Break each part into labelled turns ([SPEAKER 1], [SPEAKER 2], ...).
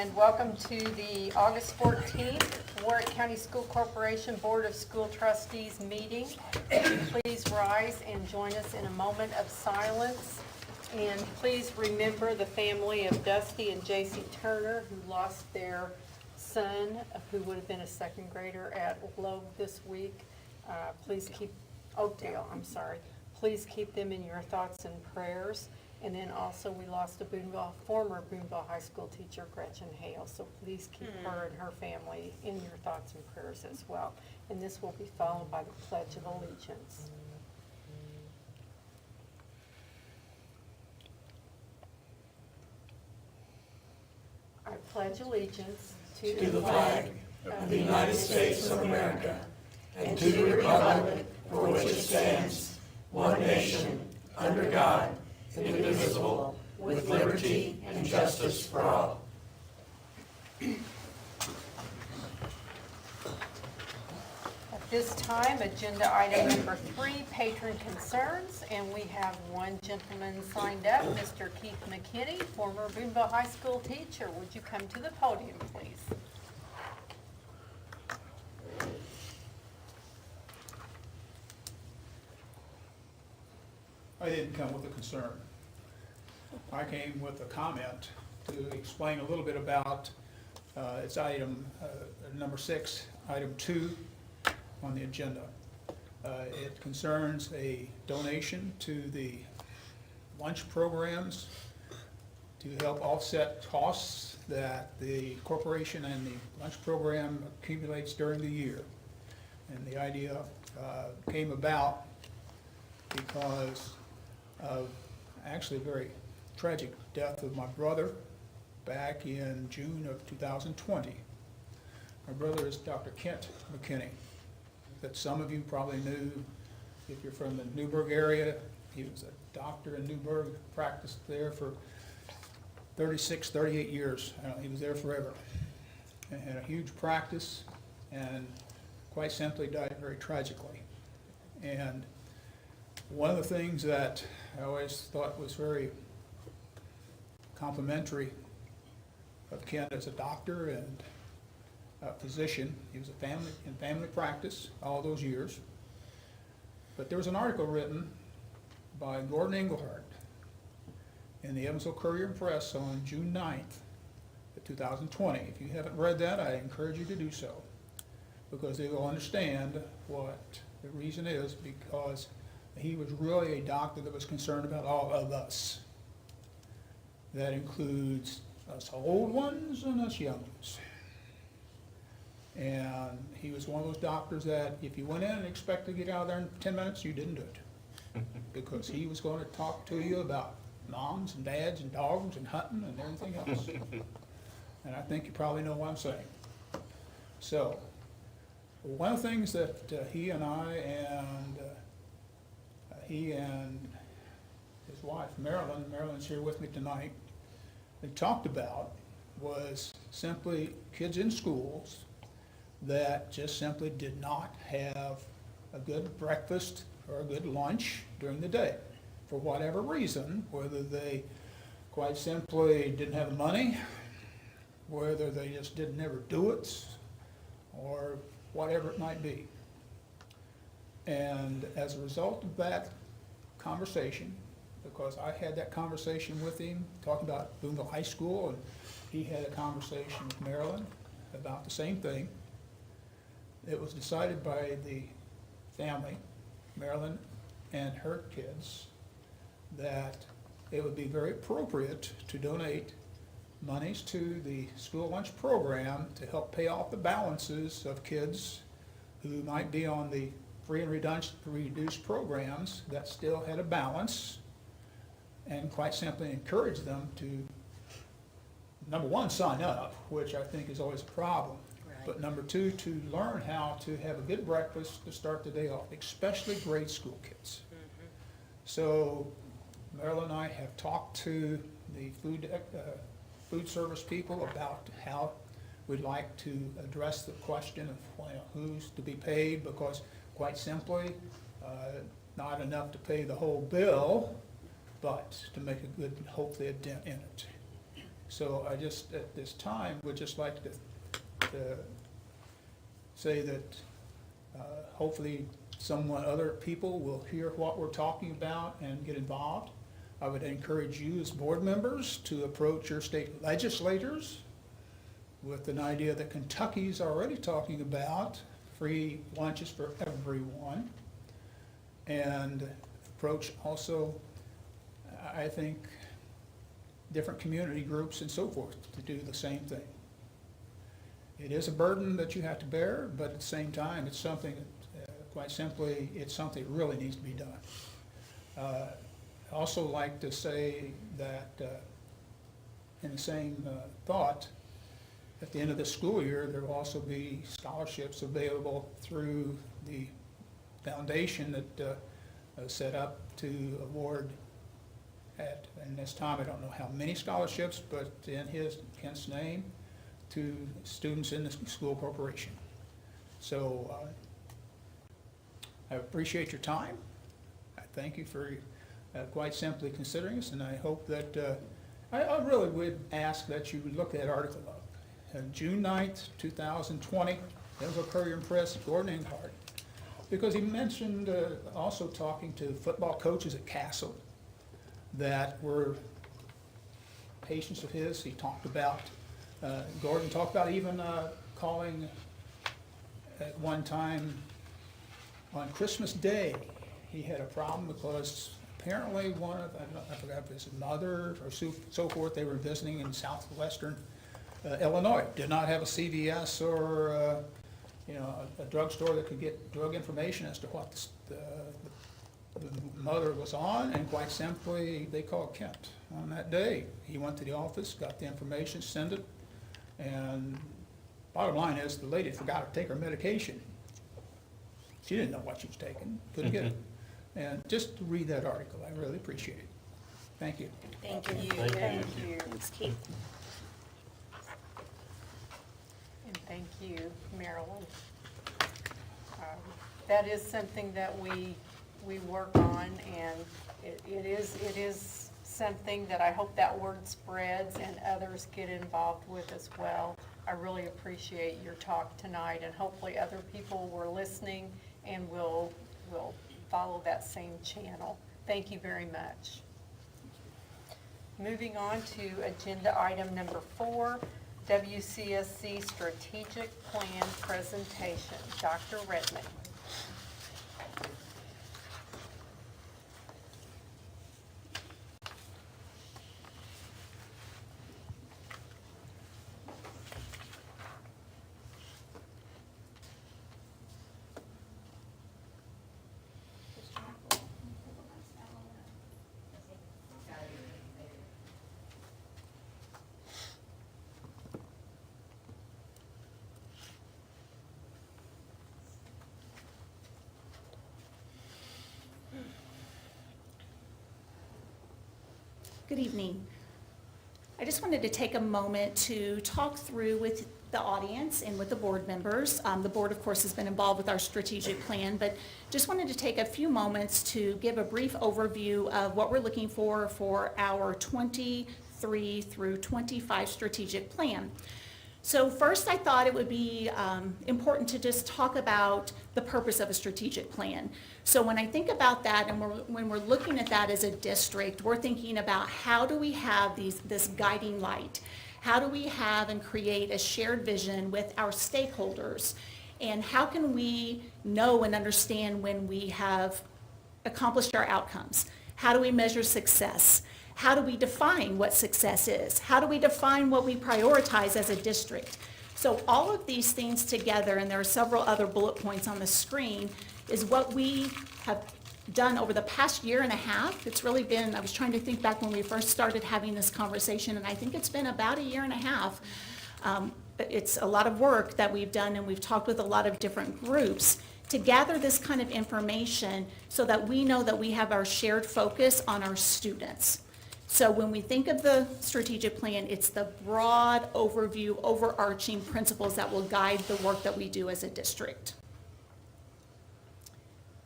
[SPEAKER 1] and welcome to the August 14th Warwick County School Corporation Board of School Trustees meeting. Please rise and join us in a moment of silence. And please remember the family of Dusty and J.C. Turner, who lost their son, who would have been a second grader at Loeb this week. Please keep, Oakdale, I'm sorry. Please keep them in your thoughts and prayers. And then also we lost a former Boonville High School teacher, Gretchen Hale. So please keep her and her family in your thoughts and prayers as well. And this will be followed by the Pledge of Allegiance. I pledge allegiance to
[SPEAKER 2] the flag of the United States of America and to the republic for which it stands, one nation, under God, indivisible, with liberty and justice for all.
[SPEAKER 1] At this time, agenda item number 3, patron concerns, and we have one gentleman signed up, Mr. Keith McKinney, former Boonville High School teacher. Would you come to the podium, please?
[SPEAKER 3] I didn't come with a concern. I came with a comment to explain a little bit about it's item number 6, item 2 on the agenda. It concerns a donation to the lunch programs to help offset costs that the corporation and the lunch program accumulates during the year. And the idea came about because of actually a very tragic death of my brother back in June of 2020. My brother is Dr. Kent McKinney, that some of you probably knew if you're from the Newburgh area. He was a doctor in Newburgh, practiced there for 36, 38 years. He was there forever. And had a huge practice and quite simply died very tragically. And one of the things that I always thought was very complimentary of Kent as a doctor and a physician, he was in family practice all those years. But there was an article written by Gordon Engelhardt in the Evansville Courier and Press on June 9th of 2020. If you haven't read that, I encourage you to do so, because they will understand what the reason is, because he was really a doctor that was concerned about all of us. That includes us old ones and us young ones. And he was one of those doctors that if you went in and expected to get out of there in 10 minutes, you didn't do it. Because he was going to talk to you about moms and dads and dogs and hunting and everything else. And I think you probably know what I'm saying. So, one of the things that he and I and he and his wife, Marilyn's here with me tonight, they talked about was simply kids in schools that just simply did not have a good breakfast or a good lunch during the day for whatever reason, whether they quite simply didn't have the money, whether they just didn't ever do it, or whatever it might be. And as a result of that conversation, because I had that conversation with him, talking about Boonville High School, and he had a conversation with Marilyn about the same thing, it was decided by the family, Marilyn and her kids, that it would be very appropriate to donate monies to the school lunch program to help pay off the balances of kids who might be on the free and reduced programs that still had a balance, and quite simply encourage them to, number one, sign up, which I think is always a problem. Right. But number two, to learn how to have a good breakfast to start the day off, especially grade school kids. Mm-hmm. So Marilyn and I have talked to the food service people about how we'd like to address the question of who's to be paid, because quite simply, not enough to pay the whole bill, but to make a good, hopefully a dent in it. So I just, at this time, would just like to say that hopefully other people will hear what we're talking about and get involved. I would encourage you as board members to approach your state legislators with an idea that Kentucky's already talking about free lunches for everyone. And approach also, I think, different community groups and so forth to do the same thing. It is a burden that you have to bear, but at the same time, it's something that, quite simply, it's something that really needs to be done. I also like to say that, in the same thought, at the end of the school year, there will also be scholarships available through the foundation that set up to award and this time, I don't know how many scholarships, but in Kent's name, to students in the school corporation. So I appreciate your time. I thank you for quite simply considering us, and I hope that, I really would ask that you would look that article up. June 9th, 2020, Denver Courier and Press, Gordon Enghart, because he mentioned also talking to football coaches at Castle that were patients of his. He talked about, Gordon talked about even calling at one time on Christmas Day. He had a problem because apparently I forgot if it was his mother or so forth, they were visiting in southwestern Illinois, did not have a CVS or a drugstore that could get drug information as to what the mother was on, and quite simply, they called Kent on that day. He went to the office, got the information, sent it, and bottom line is, the lady forgot to take her medication. She didn't know what she was taking, couldn't get it. And just to read that article, I really appreciate it. Thank you.
[SPEAKER 1] Thank you.
[SPEAKER 2] Thank you.
[SPEAKER 4] Thanks, Keith.
[SPEAKER 1] And thank you, Marilyn. That is something that we work on, and it is something that I hope that word spreads and others get involved with as well. I really appreciate your talk tonight, and hopefully other people were listening and will follow that same channel. Thank you very much. Moving on to agenda item number 4, WCSC Strategic Plan Presentation. Dr. Redmond.
[SPEAKER 4] Good evening. I just wanted to take a moment to talk through with the audience and with the board members. The board, of course, has been involved with our strategic plan, but just wanted to take a few moments to give a brief overview of what we're looking for our 23 through 25 strategic plan. So first, I thought it would be important to just talk about the purpose of a strategic plan. So when I think about that, and when we're looking at that as a district, we're thinking about how do we have this guiding light? How do we have and create a shared vision with our stakeholders? And how can we know and understand when we have accomplished our outcomes? How do we measure success? How do we define what success is? How do we define what we prioritize as a district? So all of these things together, and there are several other bullet points on the screen, is what we have done over the past year and a half. It's really been, I was trying to think back when we first started having this conversation, and I think it's been about a year and a half. It's a lot of work that we've done, and we've talked with a lot of different groups to gather this kind of information so that we know that we have our shared focus on our students. So when we think of the strategic plan, it's the broad overview, overarching principles that will guide the work that we do as a district.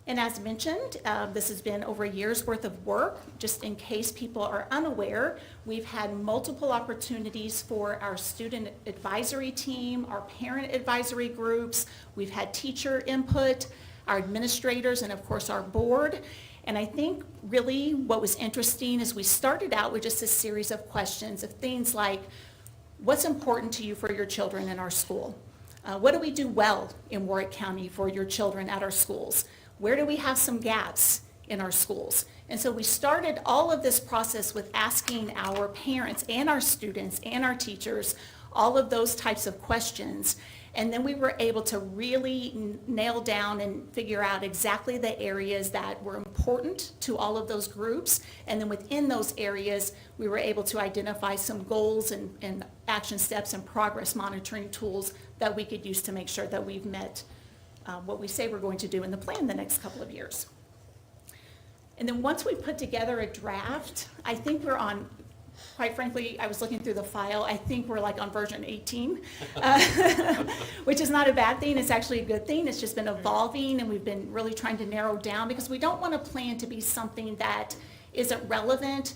[SPEAKER 4] And as mentioned, this has been over a year's worth of work. Just in case people are unaware, we've had multiple opportunities for our student advisory team, our parent advisory groups. We've had teacher input, our administrators, and of course our board. And I think really what was interesting is we started out with just a series of questions of things like, what's important to you for your children in our school? What do we do well in Warwick County for your children at our schools? Where do we have some gaps in our schools? And so we started all of this process with asking our parents and our students and our teachers all of those types of questions. And then we were able to really nail down and figure out exactly the areas that were important to all of those groups. And then within those areas, we were able to identify some goals and action steps and progress monitoring tools that we could use to make sure that we've met what we say we're going to do in the plan the next couple of years. And then once we put together a draft, I think we're on, quite frankly, I was looking through the file, I think we're like on version 18, which is not a bad thing, it's actually a good thing. It's just been evolving and we've been really trying to narrow down because we don't want a plan to be something that isn't relevant,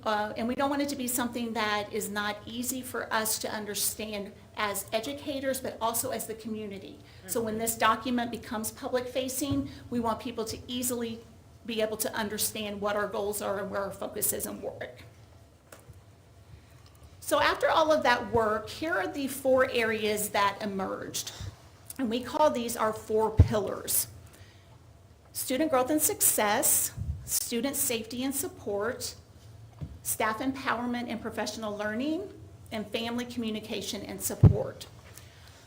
[SPEAKER 4] and we don't want it to be something that is not easy for us to understand as educators, but also as the community. So when this document becomes public facing, we want people to easily be able to understand what our goals are and where our focus is in Warwick. So after all of that work, here are the 4 areas that emerged. And we call these our 4 pillars. Student growth and success, student safety and support, staff empowerment and professional learning, and family communication and support.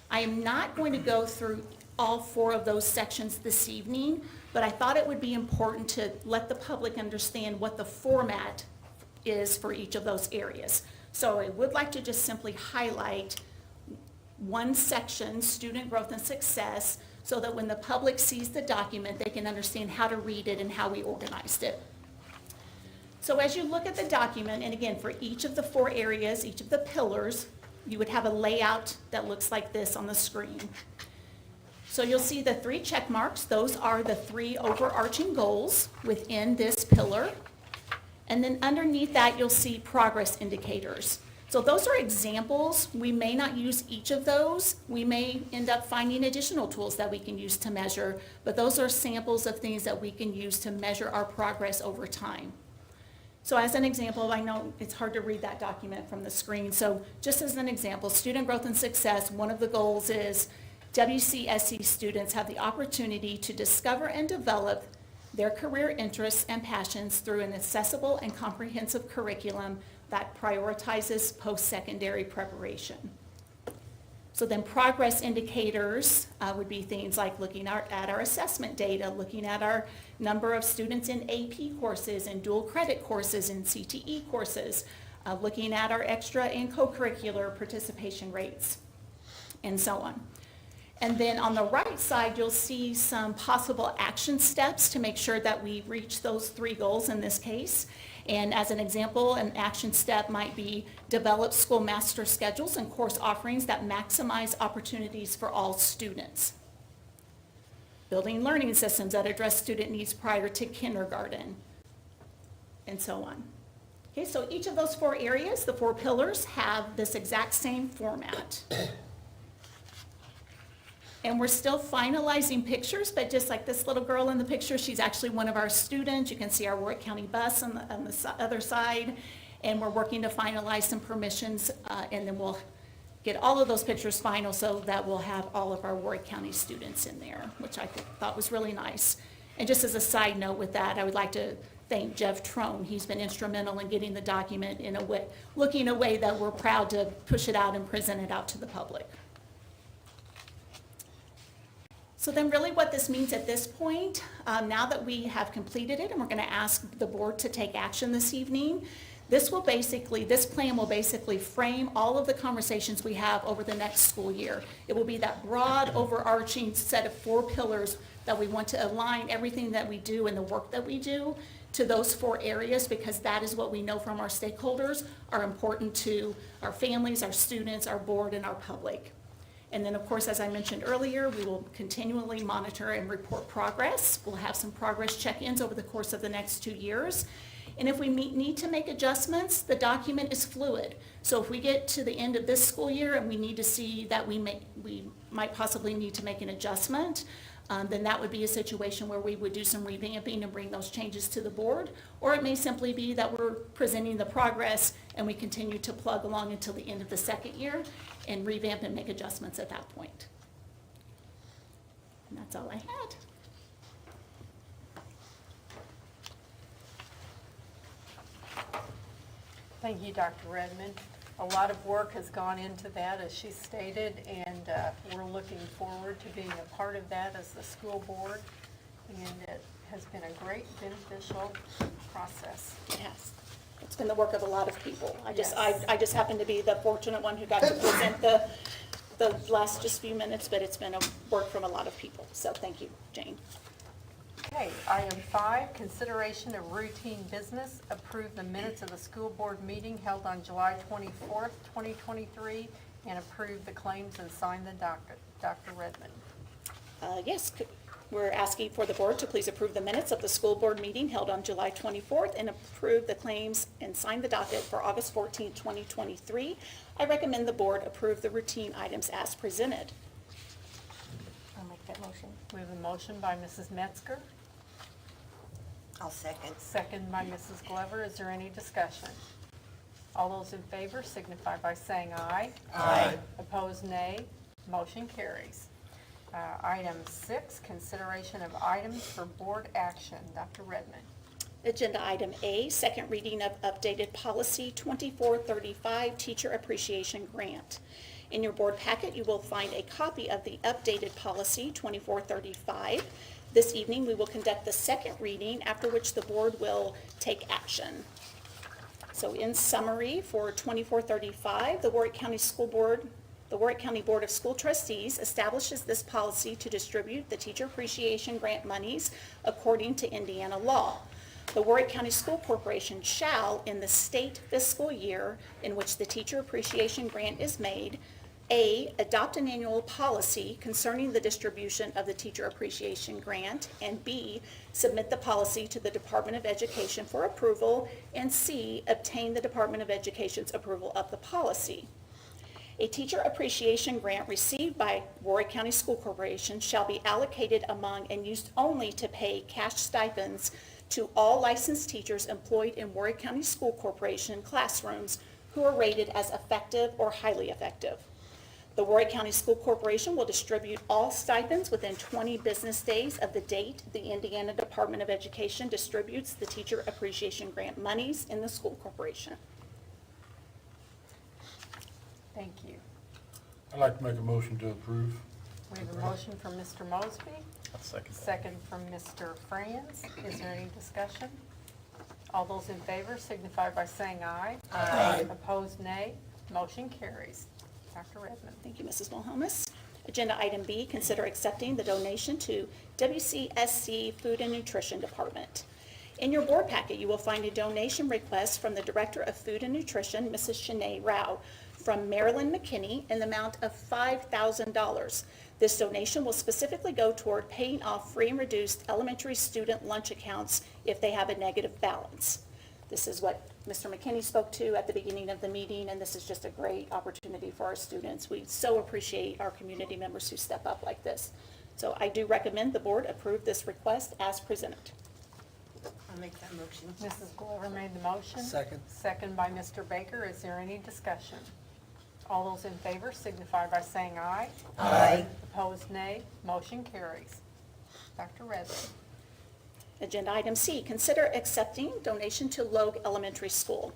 [SPEAKER 4] I am not going to go through all 4 of those sections this evening, but I thought it would be important to let the public understand what the format is for each of those areas. So I would like to just simply highlight one section, student growth and success, so that when the public sees the document, they can understand how to read it and how we organized it. So as you look at the document, and again, for each of the 4 areas, each of the pillars, you would have a layout that looks like this on the screen. So you'll see the 3 check marks. Those are the 3 overarching goals within this pillar. And then underneath that, you'll see progress indicators. So those are examples. We may not use each of those. We may end up finding additional tools that we can use to measure, but those are samples of things that we can use to measure our progress over time. So as an example, I know it's hard to read that document from the screen. So just as an example, student growth and success, one of the goals is WCSC students have the opportunity to discover and develop their career interests and passions through an accessible and comprehensive curriculum that prioritizes post-secondary preparation. So then progress indicators would be things like looking at our assessment data, looking at our number of students in AP courses and dual credit courses and CTE courses, looking at our extra and co-curricular participation rates, and so on. And then on the right side, you'll see some possible action steps to make sure that we reach those 3 goals in this case. And as an example, an action step might be develop school master schedules and course offerings that maximize opportunities for all students. Building learning systems that address student needs prior to kindergarten, and so on. Okay, so each of those 4 areas, the 4 pillars, have this exact same format. And we're still finalizing pictures, but just like this little girl in the picture, she's actually one of our students. You can see our Warwick County bus on the other side. And we're working to finalize some permissions, and then we'll get all of those pictures final so that we'll have all of our Warwick County students in there, which I thought was really nice. And just as a side note with that, I would like to thank Jeff Trone. He's been instrumental in getting the document in a way, looking a way that we're proud to push it out and present it out to the public. So then really what this means at this point, now that we have completed it and we're going to ask the board to take action this evening, this plan will basically frame all of the conversations we have over the next school year. It will be that broad overarching set of 4 pillars that we want to align everything that we do and the work that we do to those 4 areas, because that is what we know from our stakeholders are important to our families, our students, our board, and our public. And then, of course, as I mentioned earlier, we will continually monitor and report progress. We'll have some progress check-ins over the course of the next 2 years. And if we need to make adjustments, the document is fluid. So if we get to the end of this school year and we need to see that we might possibly need to make an adjustment, then that would be a situation where we would do some revamping and bring those changes to the board. Or it may simply be that we're presenting the progress and we continue to plug along until the end of the second year and revamp and make adjustments at that point. And that's all I had.
[SPEAKER 1] Thank you, Dr. Redmond. A lot of work has gone into that, as she stated, and we're looking forward to being a part of that as the school board. And it has been a great beneficial process.
[SPEAKER 4] Yes, it's been the work of a lot of people. I
[SPEAKER 1] Yes.
[SPEAKER 4] just happen to be the fortunate one who got to present the last just few minutes, but it's been a work from a lot of people. So thank you, Jane.
[SPEAKER 1] Okay, item 5, consideration of routine business. Approve the minutes of the school board meeting held on July 24th, 2023, and approve the claims and sign the docket. Dr. Redmond.
[SPEAKER 4] Yes, we're asking for the board to please approve the minutes of the school board meeting held on July 24th and approve the claims and sign the docket for August 14th, 2023. I recommend the board approve the routine items as presented.
[SPEAKER 5] I'll make that motion.
[SPEAKER 1] We have a motion by Mrs. Metzger,
[SPEAKER 5] I'll second.
[SPEAKER 1] second by Mrs. Glover. Is there any discussion? All those in favor signify by saying aye.
[SPEAKER 2] Aye.
[SPEAKER 1] Opposed, nay. Motion carries. Item 6, consideration of items for board action. Dr. Redmond.
[SPEAKER 4] Agenda item A, second reading of updated policy 2435, teacher appreciation grant. In your board packet, you will find a copy of the updated policy 2435. This evening, we will conduct the second reading, after which the board will take action. So in summary, for 2435, the Warwick County Board of School Trustees establishes this policy to distribute the teacher appreciation grant monies according to Indiana law. The Warwick County School Corporation shall, in the state fiscal year in which the teacher appreciation grant is made, A, adopt an annual policy concerning the distribution of the teacher appreciation grant, and B, submit the policy to the Department of Education for approval, and C, obtain the Department of Education's approval of the policy. A teacher appreciation grant received by Warwick County School Corporation shall be allocated among and used only to pay cash stipends to all licensed teachers employed in Warwick County School Corporation classrooms who are rated as effective or highly effective. The Warwick County School Corporation will distribute all stipends within 20 business days of the date the Indiana Department of Education distributes the teacher appreciation grant monies in the school corporation.
[SPEAKER 1] Thank you.
[SPEAKER 6] I'd like to make a motion to approve.
[SPEAKER 1] We have a motion from Mr. Mosby,
[SPEAKER 6] I'll second.
[SPEAKER 1] second from Mr. Franz. Is there any discussion? All those in favor signify by saying aye.
[SPEAKER 2] Aye.
[SPEAKER 1] Opposed, nay. Motion carries. Dr. Redmond.
[SPEAKER 4] Thank you, Mrs. Mulhomes. Agenda item B, consider accepting the donation to WCSC Food and Nutrition Department. In your board packet, you will find a donation request from the Director of Food and Nutrition, Mrs. Shanae Rao, from Marilyn McKinney in the amount of $5,000. This donation will specifically go toward paying off free and reduced elementary student lunch accounts if they have a negative balance. This is what Mr. McKinney spoke to at the beginning of the meeting, and this is just a great opportunity for our students. We so appreciate our community members who step up like this. So I do recommend the board approve this request as presented.
[SPEAKER 5] I'll make that motion.
[SPEAKER 1] Mrs. Glover made the motion.
[SPEAKER 2] Second.
[SPEAKER 1] Second by Mr. Baker. Is there any discussion? All those in favor signify by saying aye.
[SPEAKER 2] Aye.
[SPEAKER 1] Opposed, nay. Motion carries. Dr. Redmond.
[SPEAKER 4] Agenda item C, consider accepting donation to Logue Elementary School.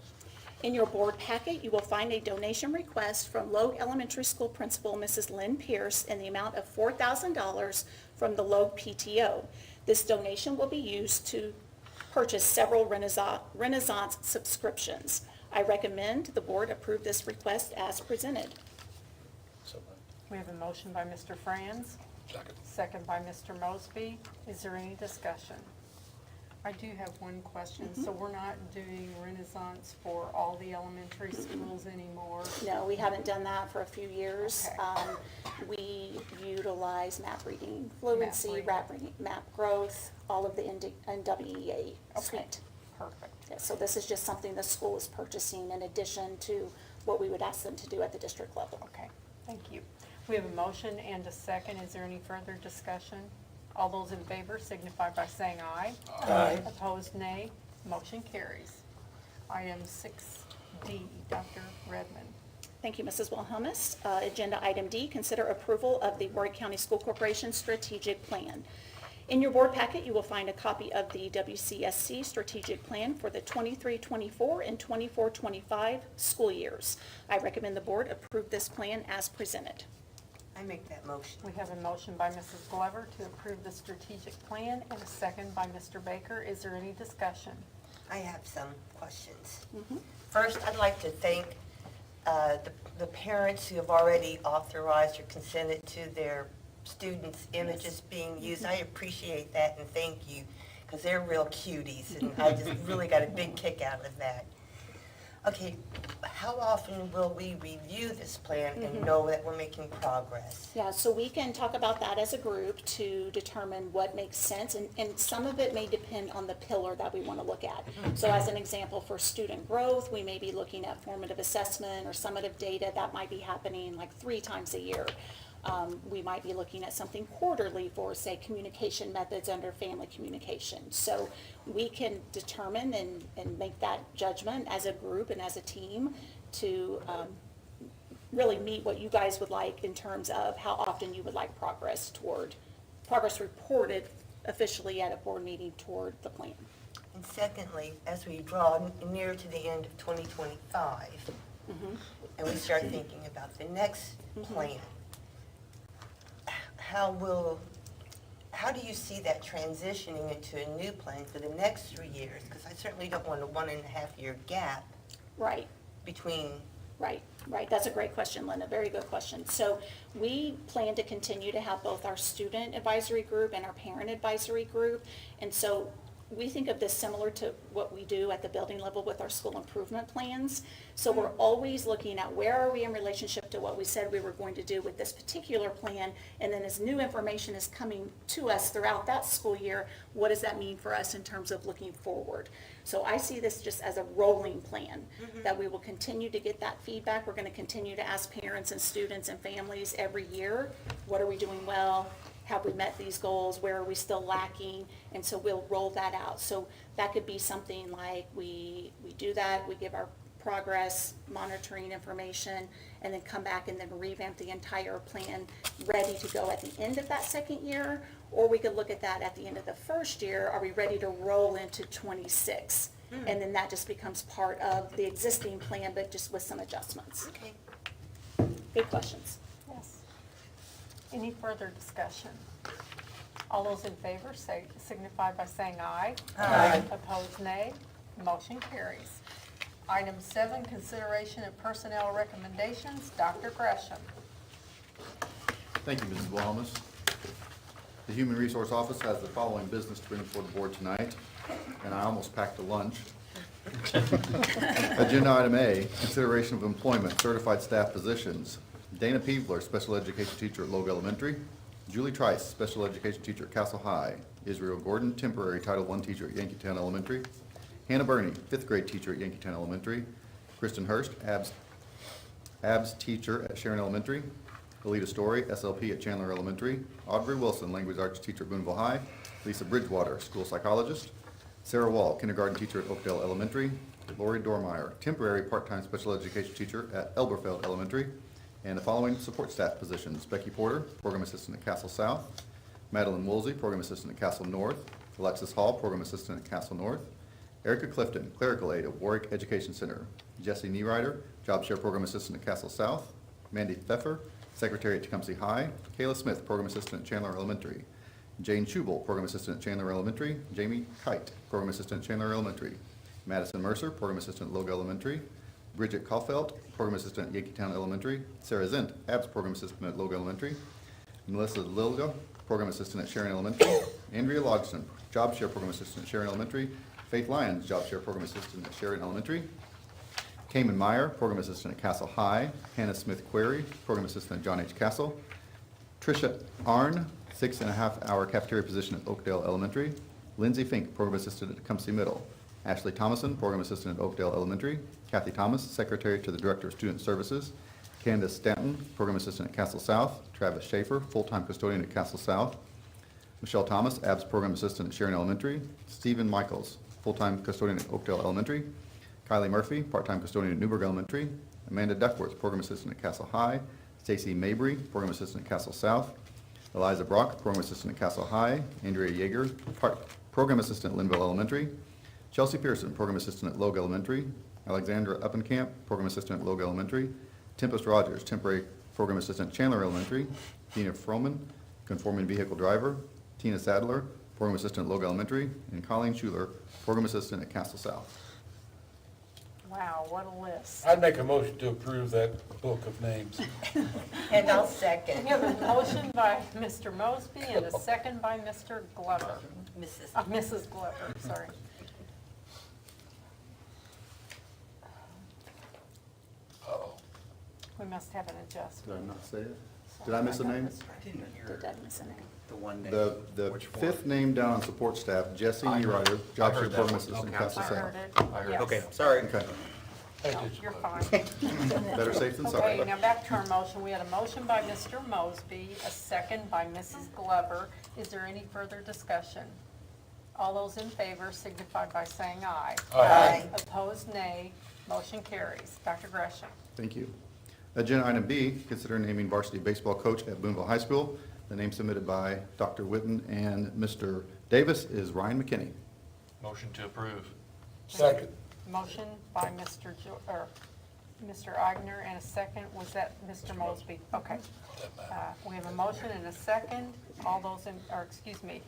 [SPEAKER 4] In your board packet, you will find a donation request from Logue Elementary School Principal Mrs. Lynn Pierce in the amount of $4,000 from the Logue PTO. This donation will be used to purchase several Renaissance subscriptions. I recommend the board approve this request as presented.
[SPEAKER 1] We have a motion by Mr. Franz,
[SPEAKER 6] Second.
[SPEAKER 1] second by Mr. Mosby. Is there any discussion? I do have one question. So we're not doing Renaissance for all the elementary schools anymore?
[SPEAKER 4] No, we haven't done that for a few years.
[SPEAKER 1] Okay.
[SPEAKER 4] We utilize map reading fluency, map growth, all of the NWEA suite.
[SPEAKER 1] Perfect.
[SPEAKER 4] Yeah, so this is just something the school is purchasing in addition to what we would ask them to do at the district level.
[SPEAKER 1] Okay, thank you. We have a motion and a second. Is there any further discussion? All those in favor signify by saying aye.
[SPEAKER 2] Aye.
[SPEAKER 1] Opposed, nay. Motion carries. Item 6D, Dr. Redmond.
[SPEAKER 4] Thank you, Mrs. Wilhelmus. Agenda item D, consider approval of the Warwick County School Corporation Strategic Plan. In your board packet, you will find a copy of the WCSC Strategic Plan for the 23-24 and 24-25 school years. I recommend the board approve this plan as presented.
[SPEAKER 5] I make that motion.
[SPEAKER 1] We have a motion by Mrs. Glover to approve the strategic plan and a second by Mr. Baker. Is there any discussion?
[SPEAKER 5] I have some questions. First, I'd like to thank the parents who have already authorized or consented to their students' images being used. I appreciate that and thank you, because they're real cuties, and I just really got a big kick out of that. Okay, how often will we review this plan and know that we're making progress?
[SPEAKER 4] Yeah, so we can talk about that as a group to determine what makes sense, and some of it may depend on the pillar that we want to look at. So as an example, for student growth, we may be looking at formative assessment or summative data that might be happening like 3 times a year. We might be looking at something quarterly for, say, communication methods under family communication. So we can determine and make that judgment as a group and as a team to really meet what you guys would like in terms of how often you would like progress reported officially at a board meeting toward the plan.
[SPEAKER 5] And secondly, as we draw near to the end of 2025, and we start thinking about the next plan, how do you see that transitioning into a new plan for the next 3 years? Because I certainly don't want a 1.5-year gap
[SPEAKER 4] Right.
[SPEAKER 5] between.
[SPEAKER 4] Right. That's a great question, Linda. Very good question. So we plan to continue to have both our student advisory group and our parent advisory group. And so we think of this similar to what we do at the building level with our school improvement plans. So we're always looking at where are we in relationship to what we said we were going to do with this particular plan, and then as new information is coming to us throughout that school year, what does that mean for us in terms of looking forward? So I see this just as a rolling plan, that we will continue to get that feedback. We're going to continue to ask parents and students and families every year, what are we doing well? Have we met these goals? Where are we still lacking? And so we'll roll that out. So that could be something like we do that, we give our progress monitoring information, and then come back and then revamp the entire plan ready to go at the end of that second year. Or we could look at that at the end of the first year. Are we ready to roll into 26? And then that just becomes part of the existing plan, but just with some adjustments.
[SPEAKER 5] Okay.
[SPEAKER 4] Good questions.
[SPEAKER 1] Yes. Any further discussion? All those in favor signify by saying aye.
[SPEAKER 2] Aye.
[SPEAKER 1] Opposed, nay. Motion carries. Item 7, consideration of personnel recommendations. Dr. Gresham.
[SPEAKER 7] Thank you, Mrs. Wilhelmus. The Human Resource Office has the following business to bring before the board tonight, and I almost packed a lunch. Agenda item A, consideration of employment, certified staff positions. Dana Peebler, special education teacher at Logue Elementary. Julie Trice, special education teacher at Castle High. Israel Gordon, temporary Title I teacher at Yankeetown Elementary. Hannah Burney, 5th grade teacher at Yankeetown Elementary. Kristen Hurst, ABS teacher at Sharon Elementary. Alita Story, SLP at Chandler Elementary. Audrey Wilson, language arts teacher at Boonville High. Lisa Bridgewater, school psychologist. Sarah Wall, kindergarten teacher at Oakdale Elementary. Lori Dormeyer, temporary part-time special education teacher at Elberfeld Elementary. And the following support staff positions: Becky Porter, program assistant at Castle South. Madeline Woolsey, program assistant at Castle North. Alexis Hall, program assistant at Castle North. Erica Clifton, clerical aide at Warwick Education Center. Jesse Nierider, job share program assistant at Castle South. Mandy Pfeffer, secretary at Tecumseh High. Kayla Smith, program assistant at Chandler Elementary. Jane Schubel, program assistant at Chandler Elementary. Jamie Kite, program assistant at Chandler Elementary. Madison Mercer, program assistant at Logue Elementary. Bridget Kaufeld, program assistant at Yankeetown Elementary. Sarah Zint, ABS program assistant at Logue Elementary. Melissa Lilga, Program Assistant at Sharon Elementary. Andrea Logston, Job Share Program Assistant at Sharon Elementary. Faith Lyons, Job Share Program Assistant at Sharon Elementary. Cayman Meyer, Program Assistant at Castle High. Hannah Smith Query, Program Assistant at John H. Castle. Tricia Arn, 6.5-hour cafeteria position at Oakdale Elementary. Lindsay Fink, Program Assistant at Tecumseh Middle. Ashley Thomason, Program Assistant at Oakdale Elementary. Kathy Thomas, Secretary to the Director of Student Services. Candace Stanton, Program Assistant at Castle South. Travis Schaefer, full-time custodian at Castle South. Michelle Thomas, ABS Program Assistant at Sharon Elementary. Stephen Michaels, full-time custodian at Oakdale Elementary. Kylie Murphy, part-time custodian at Newburgh Elementary. Amanda Duckworth, Program Assistant at Castle High. Stacy Mabry, Program Assistant at Castle South. Eliza Brock, Program Assistant at Castle High. Andrea Yeager, Program Assistant at Linville Elementary. Chelsea Pearson, Program Assistant at Logue Elementary. Alexandra Uppenkamp, Program Assistant at Logue Elementary. Tempest Rogers, Temporary Program Assistant at Chandler Elementary. Dina Froman, Conforming Vehicle Driver. Tina Sadler, Program Assistant at Logue Elementary. And Colleen Schuler, Program Assistant at Castle South.
[SPEAKER 1] Wow, what a list.
[SPEAKER 6] I'd make a motion to approve that book of names.
[SPEAKER 5] And I'll second.
[SPEAKER 1] We have a motion by Mr. Mosby and a second by Mr. Glover. Mrs. Glover, sorry.
[SPEAKER 6] Uh-oh.
[SPEAKER 1] We must have an adjustment.
[SPEAKER 7] Did I not say it? Did I miss a name?
[SPEAKER 4] Did I miss a name?
[SPEAKER 2] The one name.
[SPEAKER 7] The
[SPEAKER 2] Which one?
[SPEAKER 7] fifth name down on support staff, Jesse
[SPEAKER 2] I heard-
[SPEAKER 7] Ryder,
[SPEAKER 2] I
[SPEAKER 7] Job
[SPEAKER 2] heard
[SPEAKER 7] Share
[SPEAKER 2] that
[SPEAKER 7] Program
[SPEAKER 2] one.
[SPEAKER 7] Assistant
[SPEAKER 2] Okay,
[SPEAKER 7] at Castle
[SPEAKER 1] I
[SPEAKER 7] South.
[SPEAKER 1] heard it.
[SPEAKER 2] I heard-
[SPEAKER 1] Yes.
[SPEAKER 2] Okay, sorry.
[SPEAKER 7] Okay,
[SPEAKER 1] No, you're fine.
[SPEAKER 7] better safe than
[SPEAKER 1] Okay,
[SPEAKER 7] sorry.
[SPEAKER 1] now back to our motion. We had a motion by Mr. Mosby, a second by Mrs. Glover. Is there any further discussion? All those in favor signify by saying aye.
[SPEAKER 5] Aye.
[SPEAKER 1] Opposed, nay. Motion carries. Dr. Gresham.
[SPEAKER 7] Thank you. Agenda item B, consider naming varsity baseball coach at Boonville High School. The name submitted by Dr. Witten and Mr. Davis is Ryan McKinney.
[SPEAKER 6] Motion to approve. Second.
[SPEAKER 1] Motion by Mr. Eigner and a second. Was that Mr. Mosby? Okay. We have a motion and a second. All those in, or excuse me.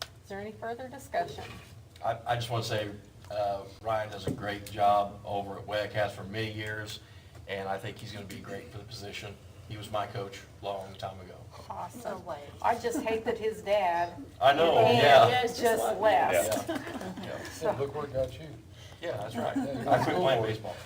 [SPEAKER 1] Is there any further discussion?
[SPEAKER 8] I just want to say, Ryan does a great job over at WEC, has for many years, and I think he's going to be great for the position. He was my coach a long time ago.
[SPEAKER 1] Awesome.
[SPEAKER 5] No way.
[SPEAKER 1] I just hate that his dad.
[SPEAKER 8] I know,
[SPEAKER 1] and
[SPEAKER 8] yeah.
[SPEAKER 1] Just left.
[SPEAKER 6] Hey, look where it got you.
[SPEAKER 8] Yeah, that's right. I quit playing baseball.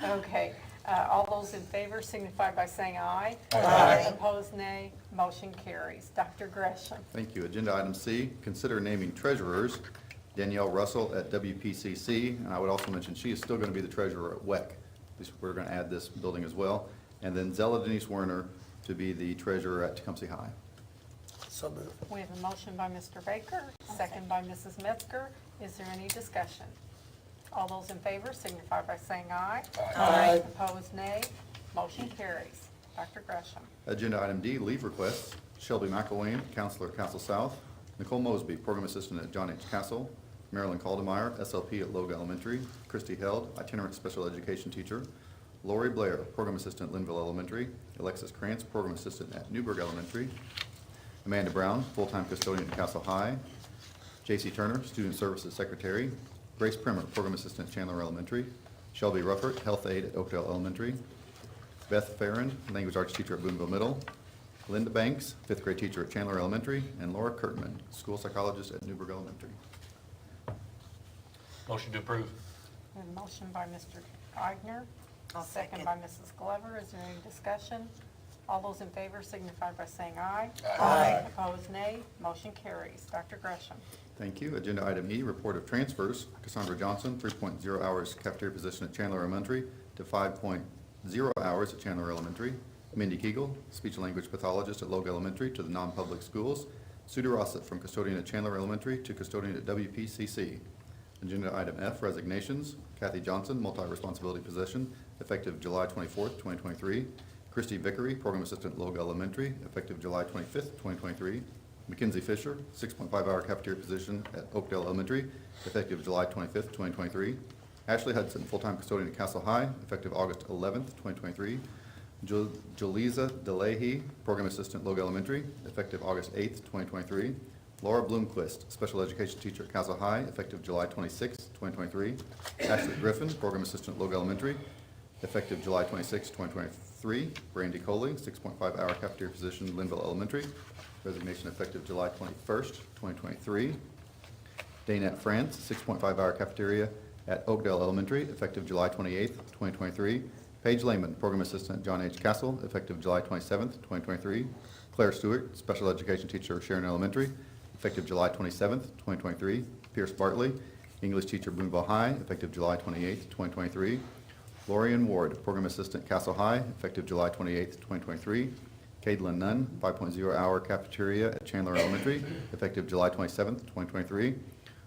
[SPEAKER 1] Okay, all those in favor signify by saying aye.
[SPEAKER 5] Aye.
[SPEAKER 1] Opposed, nay. Motion carries. Dr. Gresham.
[SPEAKER 7] Thank you. Agenda item C, consider naming treasurers Danielle Russell at WPCC, and I would also mention she is still going to be the treasurer at WEC. We're going to add this building as well. And then Zella Denise Werner to be the treasurer at Tecumseh High.
[SPEAKER 2] So moved.
[SPEAKER 1] We have a motion by Mr. Baker, second by Mrs. Metzger. Is there any discussion? All those in favor signify by saying aye.
[SPEAKER 5] Aye.
[SPEAKER 1] Opposed, nay. Motion carries. Dr. Gresham.
[SPEAKER 7] Agenda item D, leave requests. Shelby McElwain, counselor at Castle South. Nicole Mosby, program assistant at John H. Castle. Marilyn Caldemeyer, SLP at Logue Elementary. Christy Held, itinerant special education teacher. Lori Blair, program assistant at Linville Elementary. Alexis Krantz, program assistant at Newburgh Elementary. Amanda Brown, full-time custodian at Castle High. J.C. Turner, student services secretary. Grace Primer, program assistant at Chandler Elementary. Shelby Ruffert, health aide at Oakdale Elementary. Beth Farron, language arts teacher at Boonville Middle. Linda Banks, fifth grade teacher at Chandler Elementary. And Laura Kurtman, school psychologist at Newburgh Elementary.
[SPEAKER 8] Motion to approve.
[SPEAKER 1] We have a motion by Mr. Eigner,
[SPEAKER 5] I'll
[SPEAKER 1] second
[SPEAKER 5] second.
[SPEAKER 1] by Mrs. Glover. Is there any discussion? All those in favor signify by saying aye.
[SPEAKER 5] Aye.
[SPEAKER 1] Opposed, nay. Motion carries. Dr. Gresham.
[SPEAKER 7] Thank you. Agenda item E, report of transfers. Cassandra Johnson, 3.0 hours cafeteria position at Chandler Elementary to 5.0 hours at Chandler Elementary. Mindy Kegel, speech and language pathologist at Logue Elementary to the non-public schools. Sudie Rossett from custodian at Chandler Elementary to custodian at WPCC. Agenda item F, resignations. Kathy Johnson, multi-responsibility position, effective July 24th, 2023. Christy Vickery, program assistant at Logue Elementary, effective July 25th, 2023. Mackenzie Fisher, 6.5-hour cafeteria position at Oakdale Elementary, effective July 25th, 2023. Ashley Hudson, full-time custodian at Castle High, effective August 11th, 2023. Joliza DeLahey, program assistant at Logue Elementary, effective August 8th, 2023. Laura Bloomquist, special education teacher at Castle High, effective July 26th, 2023. Ashley Griffin, program assistant at Logue Elementary, effective July 26th, 2023. 3, Brandy Coley, 6.5-hour cafeteria position, Linville Elementary, resignation effective July 21st, 2023. Danette France, 6.5-hour cafeteria at Oakdale Elementary, effective July 28th, 2023. Paige Lehman, Program Assistant, John H. Castle, effective July 27th, 2023. Claire Stewart, Special Education Teacher, Sharon Elementary, effective July 27th, 2023. Pierce Bartley, English Teacher, Boonville High, effective July 28th, 2023. Lorian Ward, Program Assistant, Castle High, effective July 28th, 2023. Caitlin Nunn, 5.0-hour cafeteria at Chandler Elementary, effective July 27th, 2023.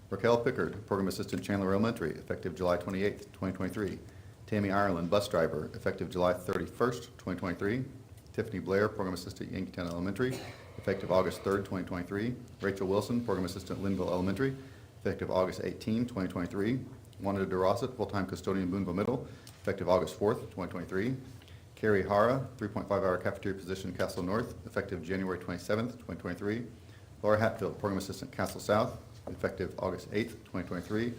[SPEAKER 7] Raquel Pickard, Program Assistant, Chandler Elementary, effective July 28th, 2023. Tammy Ireland, Bus Driver, effective July 31st, 2023. Tiffany Blair, Program Assistant, Yankeetown Elementary, effective August 3rd, 2023. Rachel Wilson, Program Assistant, Linville Elementary, effective August 18, 2023. Wanda DeRossett, Full-Time Custodian, Boonville Middle, effective August 4th, 2023. Carrie Hara, 3.5-hour cafeteria position, Castle North, effective January 27th, 2023. Laura Hatfield, Program Assistant, Castle South, effective August 8th, 2023.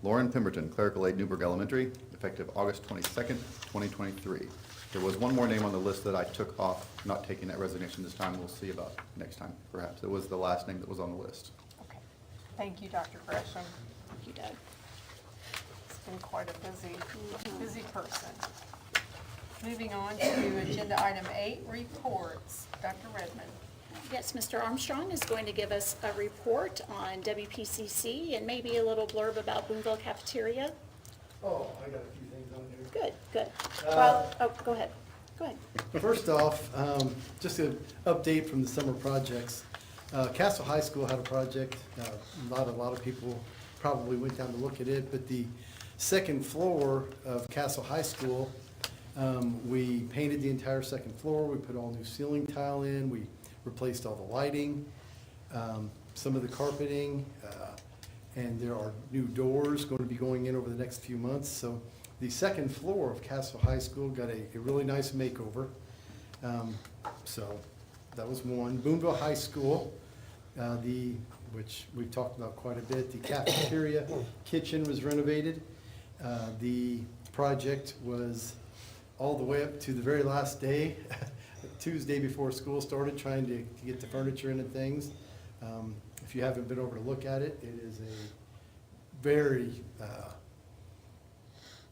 [SPEAKER 7] Lauren Pemberton, Clerical Aide, Newburgh Elementary, effective August 22nd, 2023. There was one more name on the list that I took off, not taking that resignation this time. We'll see about next time, perhaps. It was the last name that was on the list.
[SPEAKER 1] Okay. Thank you, Dr. Gresham.
[SPEAKER 4] Thank you, Doug.
[SPEAKER 1] It's been quite a busy person. Moving on to agenda item 8, reports. Dr. Redmond.
[SPEAKER 4] Yes, Mr. Armstrong is going to give us a report on WPCC and maybe a little blurb about Boonville Cafeteria.
[SPEAKER 9] Oh, I got a few things on here.
[SPEAKER 4] Good, good. Well, oh, go ahead. Go ahead.
[SPEAKER 9] First off, just an update from the summer projects. Castle High School had a project. A lot of people probably went down to look at it, but the second floor of Castle High School, we painted the entire second floor. We put all new ceiling tile in. We replaced all the lighting, some of the carpeting, and there are new doors going to be going in over the next few months. So the second floor of Castle High School got a really nice makeover. So that was one. Boonville High School, which we've talked about quite a bit, the cafeteria kitchen was renovated. The project was all the way up to the very last day, Tuesday before school started, trying to get the furniture in and things. If you haven't been over to look at it, it is a very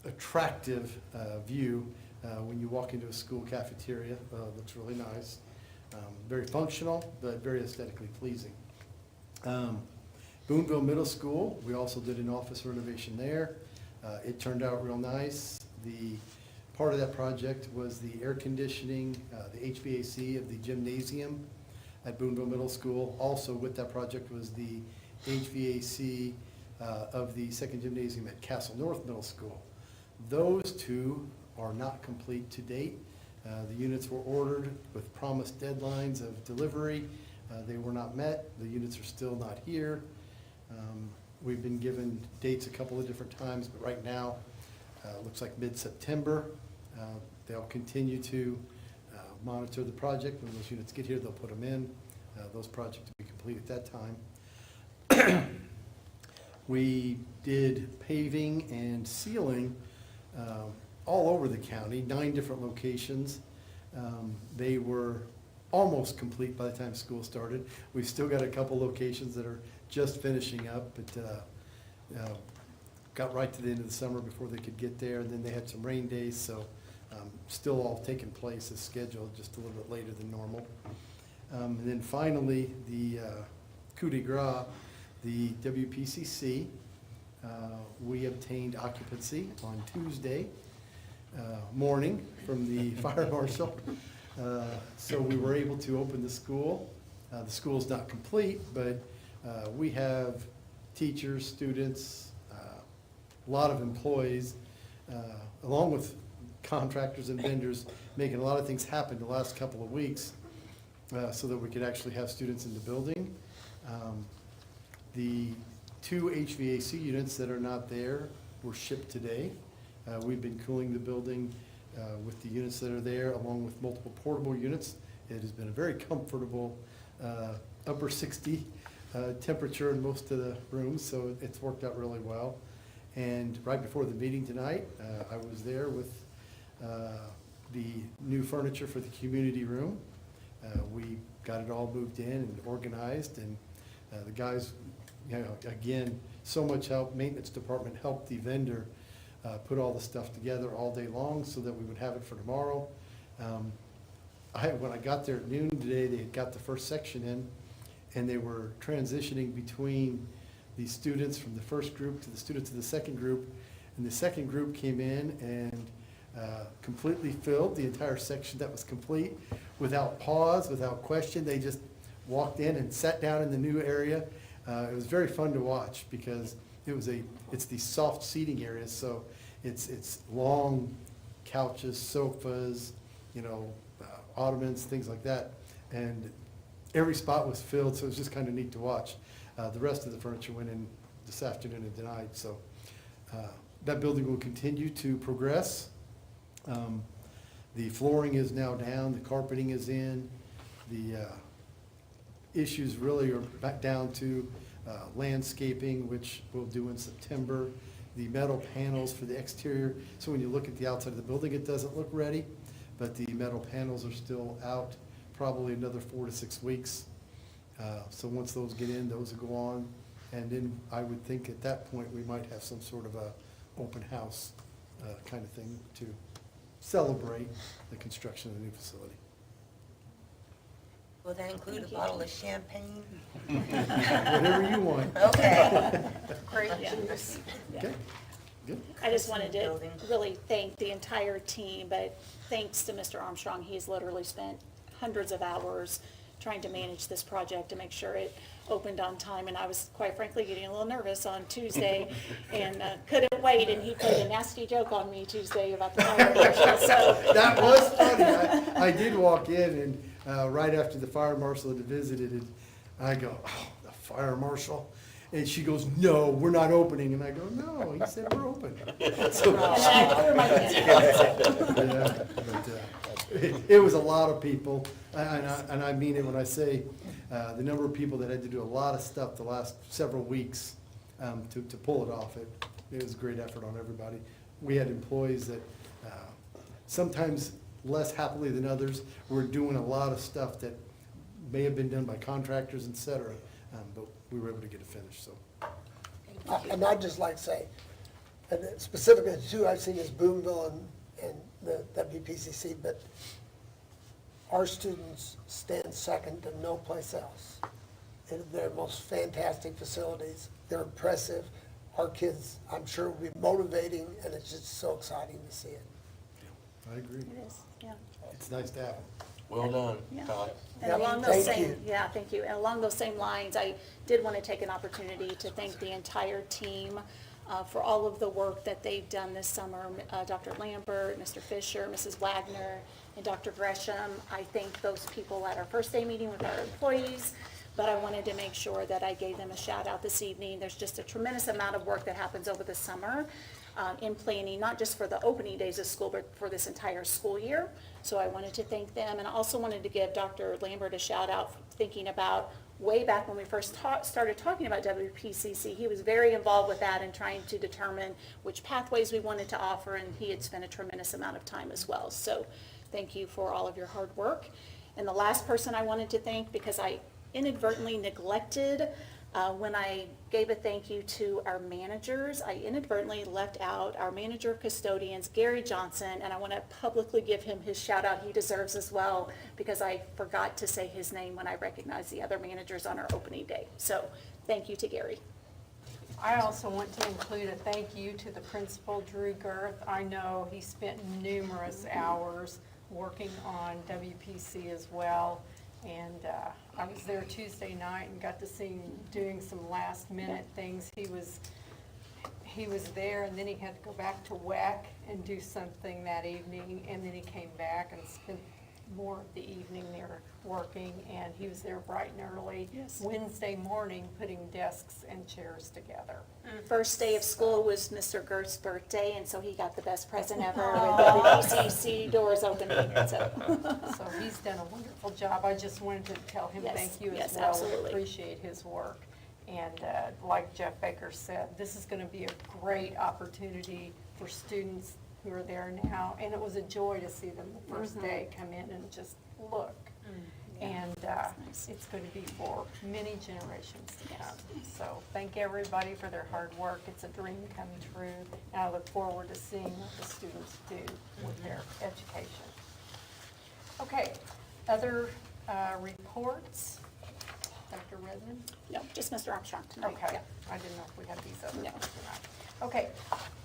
[SPEAKER 9] attractive view when you walk into a school cafeteria. Looks really nice. Very functional, but very aesthetically pleasing. Boonville Middle School, we also did an office renovation there. It turned out real nice. The part of that project was the air conditioning, the HVAC of the gymnasium at Boonville Middle School. Also with that project was the HVAC of the second gymnasium at Castle North Middle School. Those two are not complete to date. The units were ordered with promised deadlines of delivery. They were not met. The units are still not here. We've been given dates a couple of different times, but right now, looks like mid-September. They'll continue to monitor the project. When those units get here, they'll put them in. Those projects will be complete at that time. We did paving and sealing all over the county, 9 different locations. They were almost complete by the time school started. We've still got a couple locations that are just finishing up, but got right to the end of the summer before they could get there, and then they had some rain days, so still all taking place as scheduled, just a little bit later than normal. And then finally, the coup de grace, the WPCC, we obtained occupancy on Tuesday morning from the fire marshal. So we were able to open the school. The school's not complete, but we have teachers, students, a lot of employees, along with contractors and vendors, making a lot of things happen the last couple of weeks so that we could actually have students in the building. The 2 HVAC units that are not there were shipped today. We've been cooling the building with the units that are there, along with multiple portable units. It has been a very comfortable upper 60 temperature in most of the rooms, so it's worked out really well. And right before the meeting tonight, I was there with the new furniture for the community room. We got it all moved in and organized, and the guys, you know, again, so much help. Maintenance department helped the vendor put all the stuff together all day long so that we would have it for tomorrow. When I got there at noon today, they had got the first section in, and they were transitioning between the students from the first group to the students of the second group. And the second group came in and completely filled the entire section that was complete without pause, without question. They just walked in and sat down in the new area. It was very fun to watch because it's the soft seating areas, so it's long couches, sofas, you know, ottomans, things like that. And every spot was filled, so it was just kind of neat to watch. The rest of the furniture went in this afternoon and tonight, so that building will continue to progress. The flooring is now down, the carpeting is in, the issues really are back down to landscaping, which we'll do in September, the metal panels for the exterior. So when you look at the outside of the building, it doesn't look ready, but the metal panels are still out probably another 4 to 6 weeks. So once those get in, those will go on. And then I would think at that point, we might have some sort of a open house kind of thing to celebrate the construction of the new facility.
[SPEAKER 5] Will that include a
[SPEAKER 4] Thank you.
[SPEAKER 5] bottle of champagne?
[SPEAKER 9] Whatever you want.
[SPEAKER 5] Okay.
[SPEAKER 1] Great
[SPEAKER 4] Yeah.
[SPEAKER 1] juice.
[SPEAKER 9] Okay, good.
[SPEAKER 4] I just wanted to
[SPEAKER 5] Building.
[SPEAKER 4] really thank the entire team, but thanks to Mr. Armstrong, he's literally spent hundreds of hours trying to manage this project to make sure it opened on time. And I was quite frankly getting a little nervous on Tuesday and couldn't wait. And he played a nasty joke on me Tuesday about the fire marshal, so.
[SPEAKER 9] That was funny. I did walk in and right after the fire marshal had visited, and I go, oh, the fire marshal? And she goes, no, we're not opening. And I go, no, he said we're open. So
[SPEAKER 4] And then I threw my hand.
[SPEAKER 9] yeah, but, it was a lot of people, and I mean it when I say the number of people that had to do a lot of stuff the last several weeks to pull it off. It was a great effort on everybody. We had employees that sometimes less happily than others were doing a lot of stuff that may have been done by contractors, et cetera, but we were able to get it finished, so.
[SPEAKER 10] And I'd just like to say, and specifically the two I've seen is Boonville and the WPCC, but our students stand second to no place else. They're most fantastic facilities. They're impressive. Our kids, I'm sure, will be motivating, and it's just so exciting to see it.
[SPEAKER 9] I agree.
[SPEAKER 4] It is, yeah.
[SPEAKER 9] It's nice to have them.
[SPEAKER 6] Well done,
[SPEAKER 4] Yeah.
[SPEAKER 6] Todd.
[SPEAKER 4] And
[SPEAKER 10] Yep,
[SPEAKER 4] along those
[SPEAKER 10] thank
[SPEAKER 4] same,
[SPEAKER 10] you.
[SPEAKER 4] yeah, thank you. And along those same lines, I did want to take an opportunity to thank the entire team for all of the work that they've done this summer. Dr. Lambert, Mr. Fisher, Mrs. Wagner, and Dr. Gresham. I thank those people at our first day meeting with our employees, but I wanted to make sure that I gave them a shout out this evening. There's just a tremendous amount of work that happens over the summer in planning, not just for the opening days of school, but for this entire school year. So I wanted to thank them, and I also wanted to give Dr. Lambert a shout out for thinking about way back when we first started talking about WPCC. He was very involved with that and trying to determine which pathways we wanted to offer, and he had spent a tremendous amount of time as well. So thank you for all of your hard work. And the last person I wanted to thank, because I inadvertently neglected when I gave a thank you to our managers, I inadvertently left out our manager of custodians, Gary Johnson, and I want to publicly give him his shout out he deserves as well, because I forgot to say his name when I recognized the other managers on our opening day. So thank you to Gary.
[SPEAKER 1] I also want to include a thank you to the principal, Drew Girth. I know he spent numerous hours working on WPC as well. And I was there Tuesday night and got to see him doing some last minute things. He was there, and then he had to go back to WEC and do something that evening, and then he came back and spent more of the evening there working, and he was there bright and early
[SPEAKER 4] Yes.
[SPEAKER 1] Wednesday morning putting desks and chairs together.
[SPEAKER 4] First day of school was Mr. Gert's birthday, and so he got the best present ever with the WPCC doors opening. So,
[SPEAKER 1] So he's done a wonderful job. I just wanted to tell him
[SPEAKER 4] Yes,
[SPEAKER 1] thank you as
[SPEAKER 4] yes,
[SPEAKER 1] well.
[SPEAKER 4] absolutely.
[SPEAKER 1] We appreciate his work. And like Jeff Baker said, this is going to be a great opportunity for students who are there now, and it was a joy to see them the first day come in and just look. And it's going to be for many generations to come. So thank everybody for their hard work. It's a dream come true, and I look forward to seeing what the students do with their education. Okay, other reports? Dr. Redmond?
[SPEAKER 4] No, just Mr. Armstrong tonight.
[SPEAKER 1] Okay,
[SPEAKER 4] Yeah.
[SPEAKER 1] I didn't know if we had these other
[SPEAKER 4] No.
[SPEAKER 1] ones tonight. Okay,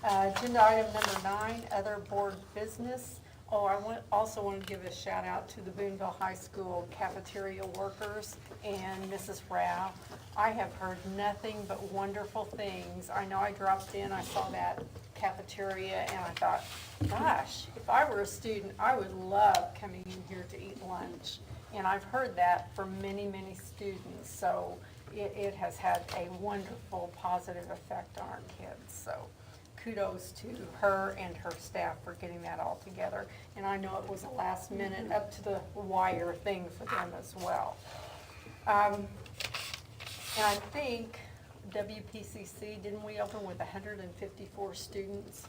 [SPEAKER 1] agenda item number 9, other board business. Oh, I also want to give a shout out to the Boonville High School cafeteria workers and Mrs. Rao. I have heard nothing but wonderful things. I know I dropped in, I saw that cafeteria, and I thought, gosh, if I were a student, I would love coming in here to eat lunch. And I've heard that from many, many students, so it has had a wonderful, positive effect on our kids. So kudos to her and her staff for getting that all together. And I know it was a last minute, up to the wire thing for them as well. And I think WPCC, didn't we open with 154 students?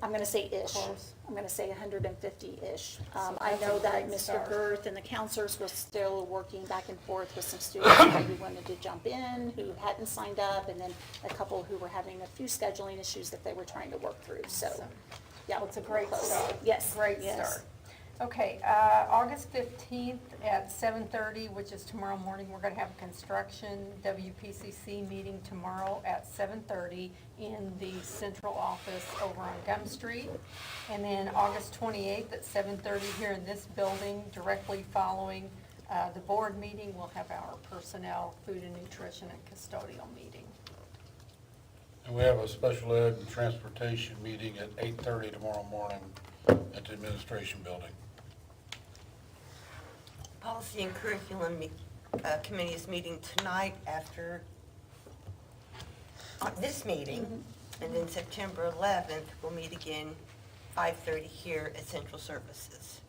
[SPEAKER 4] I'm going to say ish.
[SPEAKER 1] Close.
[SPEAKER 4] I'm going to say 150-ish.
[SPEAKER 1] So
[SPEAKER 4] I
[SPEAKER 1] that's
[SPEAKER 4] know
[SPEAKER 1] a
[SPEAKER 4] that
[SPEAKER 1] great
[SPEAKER 4] Mr.
[SPEAKER 1] start.
[SPEAKER 4] Girth and the counselors were still working back and forth with some students who wanted to jump in, who hadn't signed up, and then a couple who were having a few scheduling issues that they were trying to work through, so.
[SPEAKER 1] Awesome.
[SPEAKER 4] Yeah,
[SPEAKER 1] Well, it's a great
[SPEAKER 4] close.
[SPEAKER 1] start.
[SPEAKER 4] Yes.
[SPEAKER 1] Great
[SPEAKER 4] yes.
[SPEAKER 1] start. Okay, August 15th at 7:30, which is tomorrow morning, we're going to have a construction WPCC meeting tomorrow at 7:30 in the central office over on Gum Street. And then August 28th at 7:30 here in this building, directly following the board meeting, we'll have our personnel, food and nutrition, and custodial meeting.
[SPEAKER 6] And we have a special ed and transportation meeting at 8:30 tomorrow morning at the administration building.
[SPEAKER 5] Policy and Curriculum Committee is meeting tonight after this meeting. And then September 11th, we'll meet again 5:30 here at Central Services.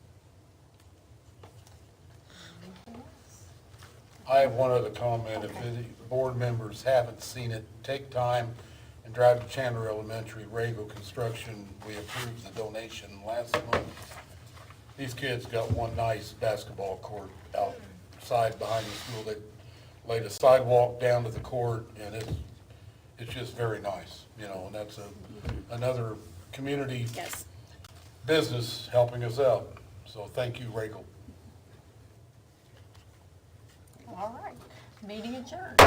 [SPEAKER 6] I have one other comment. If any board members haven't seen it, take time and drive to Chandler Elementary, Rago Construction. We approved the donation last month. These kids got one nice basketball court outside behind the school. They laid a sidewalk down to the court, and it's just very nice, you know, and that's another community
[SPEAKER 4] Yes.
[SPEAKER 6] business helping us out. So thank you, Rago.
[SPEAKER 1] All right, meeting adjourned.